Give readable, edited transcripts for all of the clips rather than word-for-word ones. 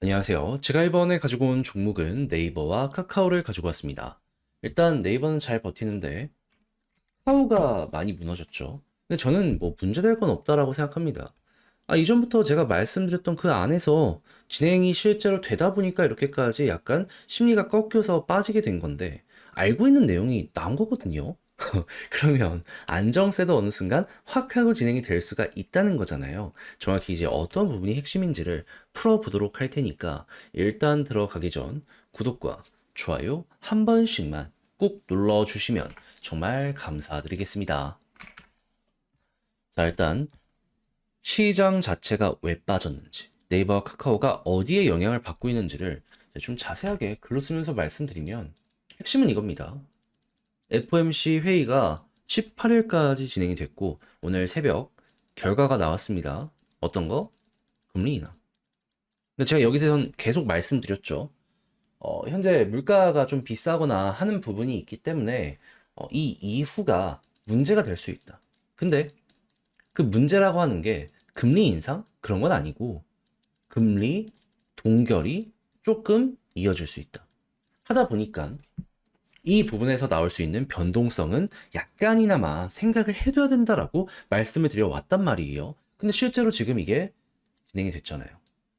안녕하세요. 제가 이번에 가지고 온 종목은 네이버와 카카오를 가지고 왔습니다. 일단 네이버는 잘 버티는데 카카오가 많이 무너졌죠. 근데 저는 뭐 문제될 건 없다라고 생각합니다. 이전부터 제가 말씀드렸던 그 안에서 진행이 실제로 되다 보니까 이렇게까지 약간 심리가 꺾여서 빠지게 된 건데 알고 있는 내용이 나온 거거든요. 그러면 안정세도 어느 순간 확 하고 진행이 될 수가 있다는 거잖아요. 정확히 이제 어떤 부분이 핵심인지를 풀어보도록 할 테니까 일단 들어가기 전 구독과 좋아요 한 번씩만 꼭 눌러주시면 정말 감사드리겠습니다. 자, 일단 시장 자체가 왜 빠졌는지, 네이버와 카카오가 어디에 영향을 받고 있는지를 좀 자세하게 글로 쓰면서 말씀드리면 핵심은 이겁니다. FOMC 회의가 18일까지 진행이 됐고 오늘 새벽 결과가 나왔습니다. 어떤 거? 금리 인하. 근데 제가 여기서 계속 말씀드렸죠. 현재 물가가 좀 비싸거나 하는 부분이 있기 때문에 이 이후가 문제가 될 수 있다. 근데 그 문제라고 하는 게 금리 인상? 그런 건 아니고 금리 동결이 조금 이어질 수 있다. 하다 보니까 이 부분에서 나올 수 있는 변동성은 약간이나마 생각을 해둬야 된다라고 말씀을 드려왔단 말이에요. 근데 실제로 지금 이게 진행이 됐잖아요.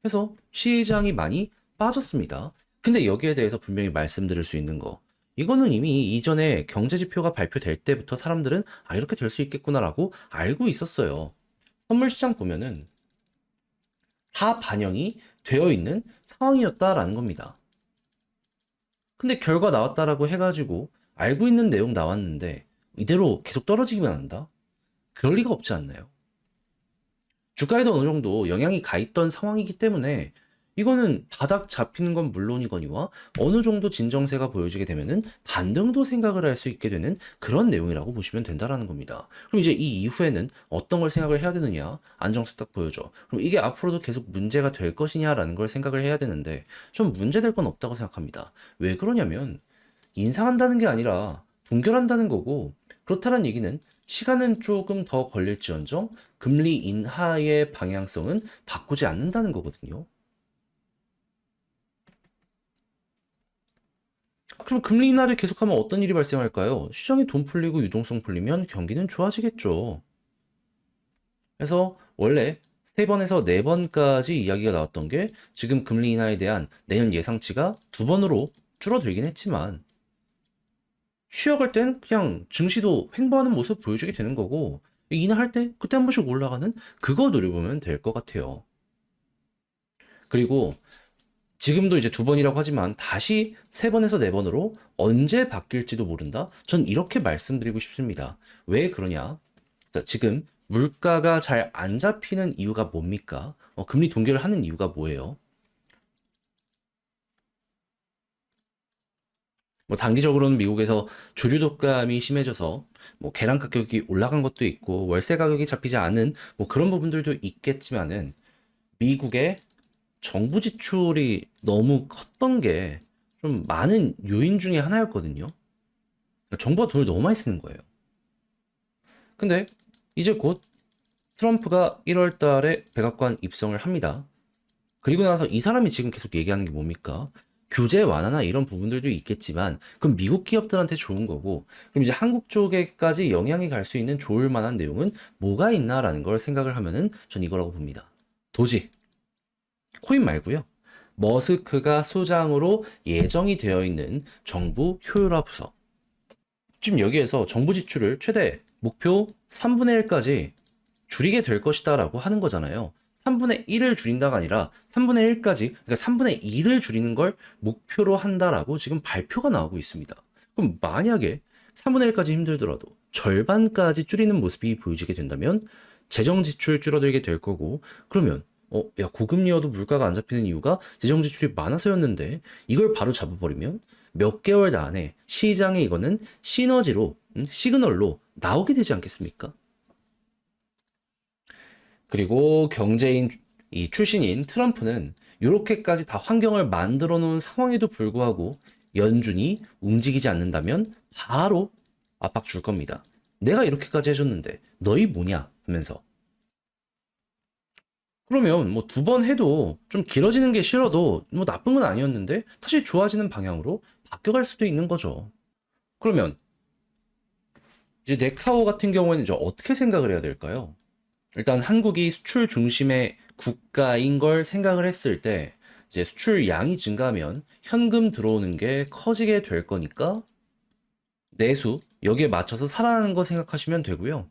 그래서 시장이 많이 빠졌습니다. 근데 여기에 대해서 분명히 말씀드릴 수 있는 거. 이거는 이미 이전에 경제 지표가 발표될 때부터 사람들은 이렇게 될 수 있겠구나라고 알고 있었어요. 선물 시장 보면은 다 반영이 되어 있는 상황이었다라는 겁니다. 근데 결과 나왔다라고 해가지고 알고 있는 내용 나왔는데 이대로 계속 떨어지기만 한다? 그럴 리가 없지 않나요? 주가에도 어느 정도 영향이 가 있던 상황이기 때문에 이거는 바닥 잡히는 건 물론이거니와 어느 정도 진정세가 보여지게 되면은 반등도 생각을 할 수 있게 되는 그런 내용이라고 보시면 된다라는 겁니다. 그럼 이제 이 이후에는 어떤 걸 생각을 해야 되느냐? 안정세 딱 보여줘. 그럼 이게 앞으로도 계속 문제가 될 것이냐라는 걸 생각을 해야 되는데 좀 문제될 건 없다고 생각합니다. 왜 그러냐면 인상한다는 게 아니라 동결한다는 거고 그렇다는 얘기는 시간은 조금 더 걸릴지언정 금리 인하의 방향성은 바꾸지 않는다는 거거든요. 그럼 금리 인하를 계속하면 어떤 일이 발생할까요? 시장에 돈 풀리고 유동성 풀리면 경기는 좋아지겠죠. 그래서 원래 세 번에서 네 번까지 이야기가 나왔던 게 지금 금리 인하에 대한 내년 예상치가 두 번으로 줄어들긴 했지만 쉬어갈 땐 그냥 증시도 횡보하는 모습 보여주게 되는 거고 인하할 때 그때 한 번씩 올라가는 그거 노려보면 될 것 같아요. 그리고 지금도 이제 두 번이라고 하지만 다시 세 번에서 네 번으로 언제 바뀔지도 모른다? 전 이렇게 말씀드리고 싶습니다. 왜 그러냐? 자, 지금 물가가 잘 안 잡히는 이유가 뭡니까? 금리 동결을 하는 이유가 뭐예요? 뭐 단기적으로는 미국에서 주류 독감이 심해져서 뭐 계란 가격이 올라간 것도 있고 월세 가격이 잡히지 않은 뭐 그런 부분들도 있겠지만은 미국의 정부 지출이 너무 컸던 게 좀 많은 요인 중에 하나였거든요. 정부가 돈을 너무 많이 쓰는 거예요. 근데 이제 곧 트럼프가 1월 달에 백악관 입성을 합니다. 그리고 나서 이 사람이 지금 계속 얘기하는 게 뭡니까? 규제 완화나 이런 부분들도 있겠지만, 그럼 미국 기업들한테 좋은 거고, 그럼 이제 한국 쪽에까지 영향이 갈 수 있는 좋을 만한 내용은 뭐가 있나라는 걸 생각을 하면은 전 이거라고 봅니다. 도지, 코인 말고요. 머스크가 소장으로 예정이 되어 있는 정부 효율화 부서. 지금 여기에서 정부 지출을 최대 목표 3분의 1까지 줄이게 될 것이다라고 하는 거잖아요. 3분의 1을 줄인다가 아니라 3분의 1까지, 그러니까 3분의 2를 줄이는 걸 목표로 한다라고 지금 발표가 나오고 있습니다. 그럼 만약에 3분의 1까지 힘들더라도 절반까지 줄이는 모습이 보여지게 된다면 재정 지출 줄어들게 될 거고, 그러면 야, 고금리여도 물가가 안 잡히는 이유가 재정 지출이 많아서였는데 이걸 바로 잡아버리면 몇 개월 안에 시장에 이거는 시너지로, 시그널로 나오게 되지 않겠습니까? 그리고 경제인 이 출신인 트럼프는 이렇게까지 다 환경을 만들어 놓은 상황에도 불구하고 연준이 움직이지 않는다면 바로 압박 줄 겁니다. 내가 이렇게까지 해줬는데 너희 뭐냐 하면서. 그러면 뭐 두 번 해도 좀 길어지는 게 싫어도 뭐 나쁜 건 아니었는데 다시 좋아지는 방향으로 바뀌어갈 수도 있는 거죠. 그러면 이제 네카오 같은 경우에는 저 어떻게 생각을 해야 될까요? 일단 한국이 수출 중심의 국가인 걸 생각을 했을 때 이제 수출 양이 증가하면 현금 들어오는 게 커지게 될 거니까 내수 여기에 맞춰서 살아나는 거 생각하시면 되고요.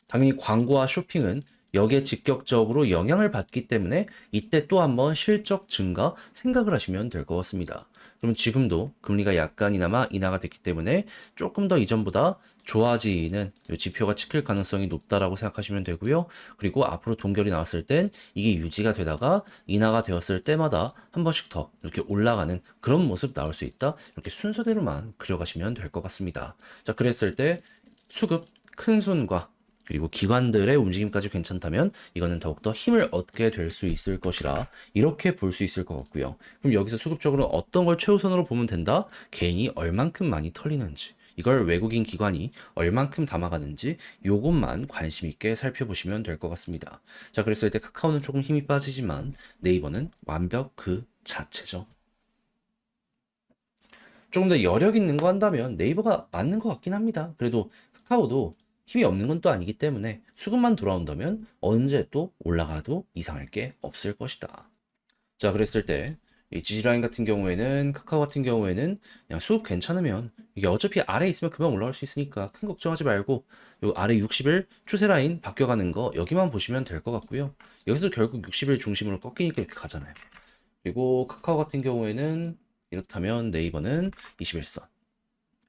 당연히 광고와 쇼핑은 여기에 직접적으로 영향을 받기 때문에 이때 또 한번 실적 증가 생각을 하시면 될 것 같습니다. 그럼 지금도 금리가 약간이나마 인하가 됐기 때문에 조금 더 이전보다 좋아지는 이 지표가 찍힐 가능성이 높다라고 생각하시면 되고요. 그리고 앞으로 동결이 나왔을 땐 이게 유지가 되다가 인하가 되었을 때마다 한 번씩 더 이렇게 올라가는 그런 모습 나올 수 있다. 이렇게 순서대로만 그려가시면 될 것 같습니다. 자, 그랬을 때 수급 큰 손과 그리고 기관들의 움직임까지 괜찮다면 이거는 더욱더 힘을 얻게 될 수 있을 것이라 이렇게 볼 수 있을 것 같고요. 그럼 여기서 수급적으로 어떤 걸 최우선으로 보면 된다? 개인이 얼만큼 많이 털리는지 이걸 외국인 기관이 얼만큼 담아가는지 요것만 관심 있게 살펴보시면 될 것 같습니다. 자, 그랬을 때 카카오는 조금 힘이 빠지지만 네이버는 완벽 그 자체죠. 조금 더 여력 있는 거 한다면 네이버가 맞는 것 같긴 합니다. 그래도 카카오도 힘이 없는 건 또 아니기 때문에 수급만 돌아온다면 언제 또 올라가도 이상할 게 없을 것이다. 자, 그랬을 때 이 지지라인 같은 경우에는 카카오 같은 경우에는 그냥 수급 괜찮으면 이게 어차피 아래에 있으면 금방 올라올 수 있으니까 큰 걱정하지 말고 요 아래 60일 추세 라인 바뀌어가는 거 여기만 보시면 될 것 같고요. 여기서도 결국 60일 중심으로 꺾이니까 이렇게 가잖아요. 그리고 카카오 같은 경우에는 이렇다면 네이버는 21선.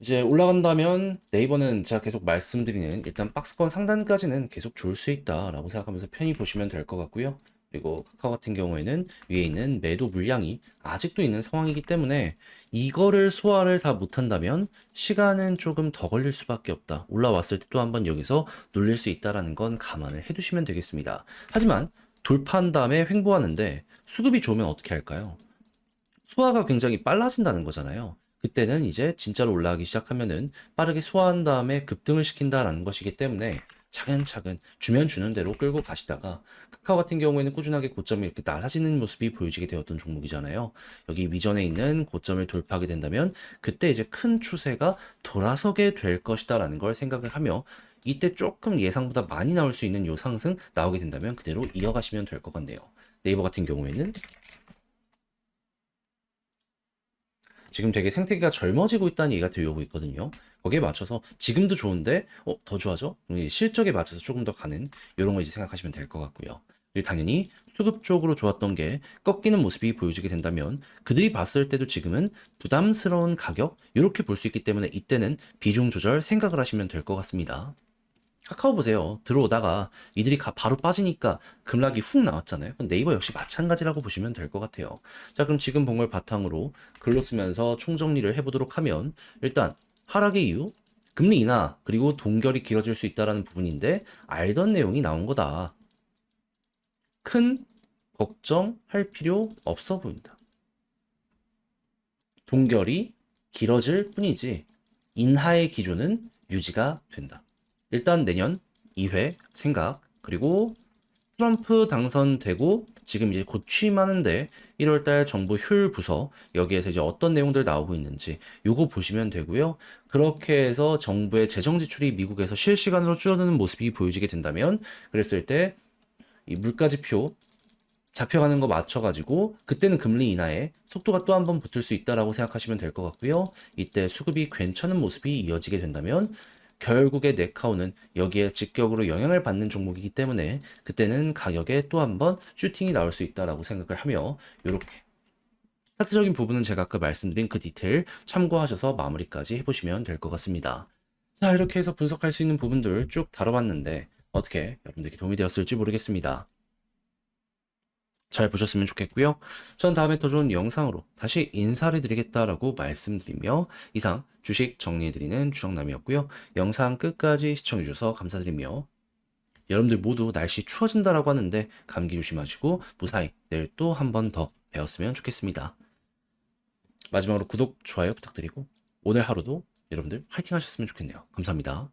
이제 올라간다면 네이버는 제가 계속 말씀드리는 일단 박스권 상단까지는 계속 좋을 수 있다라고 생각하면서 편히 보시면 될 것 같고요. 그리고 카카오 같은 경우에는 위에 있는 매도 물량이 아직도 있는 상황이기 때문에 이거를 소화를 다 못한다면 시간은 조금 더 걸릴 수밖에 없다. 올라왔을 때 또 한번 여기서 놀릴 수 있다라는 건 감안을 해두시면 되겠습니다. 하지만 돌파한 다음에 횡보하는데 수급이 좋으면 어떻게 할까요? 소화가 굉장히 빨라진다는 거잖아요. 그때는 이제 진짜로 올라가기 시작하면은 빠르게 소화한 다음에 급등을 시킨다라는 것이기 때문에 차근차근 주면 주는 대로 끌고 가시다가 카카오 같은 경우에는 꾸준하게 고점이 이렇게 낮아지는 모습이 보여지게 되었던 종목이잖아요. 여기 위전에 있는 고점을 돌파하게 된다면 그때 이제 큰 추세가 돌아서게 될 것이다라는 걸 생각을 하며 이때 조금 예상보다 많이 나올 수 있는 요 상승 나오게 된다면 그대로 이어가시면 될 것 같네요. 네이버 같은 경우에는 지금 되게 생태계가 젊어지고 있다는 얘기가 들려오고 있거든요. 거기에 맞춰서 지금도 좋은데 더 좋아져? 실적에 맞춰서 조금 더 가는 이런 거 이제 생각하시면 될 것 같고요. 그리고 당연히 수급 쪽으로 좋았던 게 꺾이는 모습이 보여지게 된다면 그들이 봤을 때도 지금은 부담스러운 가격 이렇게 볼 수 있기 때문에 이때는 비중 조절 생각을 하시면 될 것 같습니다. 카카오 보세요. 들어오다가 이들이 바로 빠지니까 급락이 훅 나왔잖아요. 네이버 역시 마찬가지라고 보시면 될 것 같아요. 자, 그럼 지금 본 걸 바탕으로 글로 쓰면서 총정리를 해보도록 하면 일단 하락의 이유, 금리 인하, 그리고 동결이 길어질 수 있다는 부분인데 알던 내용이 나온 거다. 큰 걱정할 필요 없어 보인다. 동결이 길어질 뿐이지 인하의 기조는 유지가 된다. 일단 내년 2회 생각 그리고 트럼프 당선되고 지금 이제 곧 취임하는데 1월달 정부 효율 부서 여기에서 이제 어떤 내용들 나오고 있는지 요거 보시면 되고요. 그렇게 해서 정부의 재정 지출이 미국에서 실시간으로 줄어드는 모습이 보여지게 된다면 그랬을 때 이 물가지표 잡혀가는 거 맞춰가지고 그때는 금리 인하에 속도가 또 한 번 붙을 수 있다라고 생각하시면 될 것 같고요. 이때 수급이 괜찮은 모습이 이어지게 된다면 결국에 네카오는 여기에 직격으로 영향을 받는 종목이기 때문에 그때는 가격에 또 한 번 슈팅이 나올 수 있다라고 생각을 하며 이렇게 차트적인 부분은 제가 아까 말씀드린 그 디테일 참고하셔서 마무리까지 해보시면 될 것 같습니다. 자, 이렇게 해서 분석할 수 있는 부분들 쭉 다뤄봤는데 어떻게 여러분들께 도움이 되었을지 모르겠습니다. 잘 보셨으면 좋겠고요. 전 다음에 더 좋은 영상으로 다시 인사를 드리겠다라고 말씀드리며 이상 주식 정리해드리는 주정남이었고요. 영상 끝까지 시청해주셔서 감사드리며 여러분들 모두 날씨 추워진다라고 하는데 감기 조심하시고 무사히 내일 또 한 번 더 배웠으면 좋겠습니다. 마지막으로 구독, 좋아요 부탁드리고 오늘 하루도 여러분들 화이팅 하셨으면 좋겠네요. 감사합니다.